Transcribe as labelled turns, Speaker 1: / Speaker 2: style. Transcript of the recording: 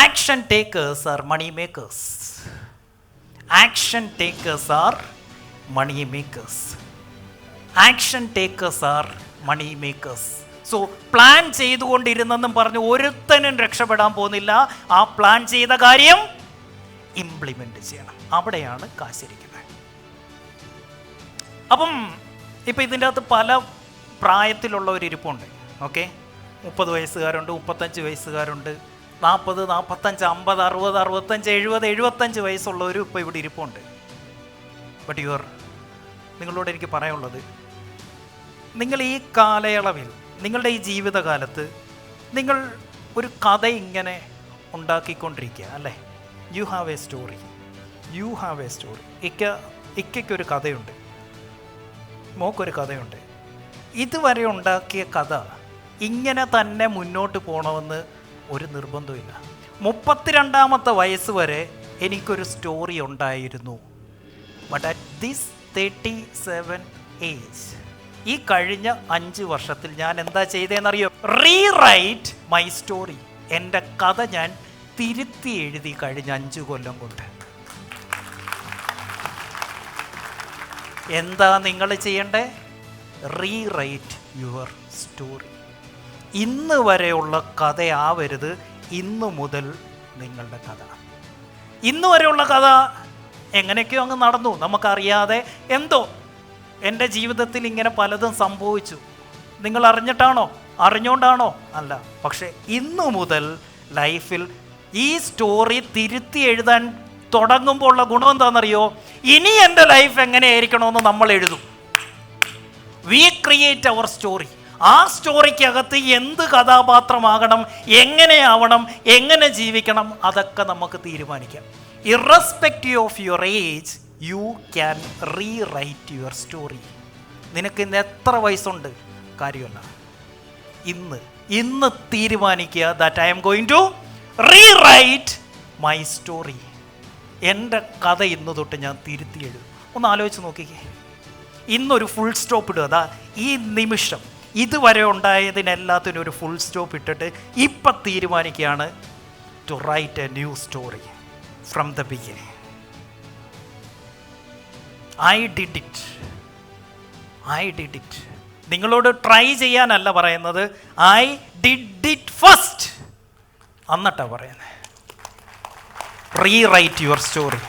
Speaker 1: Action takers R മണി makers. Action takers R മണി makers. Action takers R മണി makers. So plan ചെയ്തുകൊണ്ടിരുന്നെന്നും പറഞ്ഞ് ഒരുത്തനും രക്ഷപ്പെടാൻ പോകുന്നില്ല. ആ പ്ലാൻ ചെയ്ത കാര്യം ഇംപ്ലിമെൻ്റ് ചെയ്യണം. അവിടെയാണ് കാശിരിക്കുന്നത്. അപ്പം ഇപ്പം ഇതിൻ്റെ അകത്ത് പല പ്രായത്തിലുള്ളവരിപ്പുണ്ട്. ഓക്കെ, 30 വയസ്സുകാരുണ്ട്, 35 വയസ്സുകാരുണ്ട്, 40, 45, 50, 60, 65, 70, 75 വയസ്സുള്ളവരും ഇപ്പോൾ ഇവിടെ ഇരിപ്പുണ്ട്. ബട്ട് നിങ്ങളോട് എനിക്ക് പറയാനുള്ളത്, നിങ്ങൾ ഈ കാലയളവിൽ, നിങ്ങളുടെ ഈ ജീവിതകാലത്ത് നിങ്ങൾ ഒരു കഥ ഇങ്ങനെ ഉണ്ടാക്കിക്കൊണ്ടിരിക്കുക അല്ലേ? You have a story. You have a story. ഇക്കയ്ക്കൊരു കഥയുണ്ട്, മോക്കൊരു കഥയുണ്ട്. ഇതുവരെ ഉണ്ടാക്കിയ കഥ ഇങ്ങനെ തന്നെ മുന്നോട്ട് പോകണമെന്ന് ഒരു നിർബന്ധമില്ല. 32ാമത്തെ വയസ്സ് വരെ എനിക്കൊരു സ്റ്റോറി ഉണ്ടായിരുന്നു. ബട്ട് അറ്റ് ദിസ് 37 ഏജ്, ഈ കഴിഞ്ഞ 5 വർഷത്തിൽ ഞാൻ എന്താ ചെയ്തതെന്നറിയോ? Rewrite my story. എൻ്റെ കഥ ഞാൻ തിരുത്തി എഴുതി കഴിഞ്ഞ 5 കൊല്ലം കൊണ്ട്. എന്താ നിങ്ങൾ ചെയ്യേണ്ടേ? Rewrite your story. ഇന്ന് വരെയുള്ള കഥയാവരുത് ഇന്നു മുതൽ നിങ്ങളുടെ കഥ. ഇന്ന് വരെയുള്ള കഥ എങ്ങനെയൊക്കെയോ അങ്ങ് നടന്നു, നമുക്കറിയാതെ. എന്തോ എൻ്റെ ജീവിതത്തിൽ ഇങ്ങനെ പലതും സംഭവിച്ചു. നിങ്ങൾ അറിഞ്ഞിട്ടാണോ? അറിഞ്ഞുകൊണ്ടാണോ? അല്ല. പക്ഷേ ഇന്നു മുതൽ ലൈഫിൽ ഈ സ്റ്റോറി തിരുത്തി എഴുതാൻ തുടങ്ങുമ്പോൾ ഉള്ള ഗുണം എന്താണെന്നറിയോ? ഇനി എൻ്റെ ലൈഫ് എങ്ങനെയായിരിക്കണമെന്ന് നമ്മൾ എഴുതും. We create our story. ആ സ്റ്റോറിക്കകത്ത് എന്ത് കഥാപാത്രമാകണം, എങ്ങനെയാവണം, എങ്ങനെ ജീവിക്കണം, അതൊക്കെ നമുക്ക് തീരുമാനിക്കാം. Irrespective of your age, you can rewrite your story. നിനക്ക് ഇന്ന് എത്ര വയസ്സുണ്ട് കാര്യമല്ല. ഇന്ന് തീരുമാനിക്കുക that I am going to rewrite my story. എൻ്റെ കഥ ഇന്ന് തൊട്ട് ഞാൻ തിരുത്തി എഴുതും. ഒന്ന് ആലോചിച്ച് നോക്കിക്കേ. ഇന്നൊരു ഫുൾ സ്റ്റോപ്പ് ഇടുക. അതാ ഈ നിമിഷം ഇതുവരെ ഉണ്ടായതിനെല്ലാത്തിനും ഒരു ഫുൾ സ്റ്റോപ്പ് ഇട്ടിട്ട് ഇപ്പം തീരുമാനിക്കുകയാണ് to write a new story from the beginning. I did it. നിങ്ങളോട് ട്രൈ ചെയ്യാനല്ല പറയുന്നത്, ഐ ഡിഡ് ഇറ്റ് ഫസ്റ്റ്. എന്നിട്ടാണ് പറയുന്നത് റീറൈറ്റ് യുവർ സ്റ്റോറി.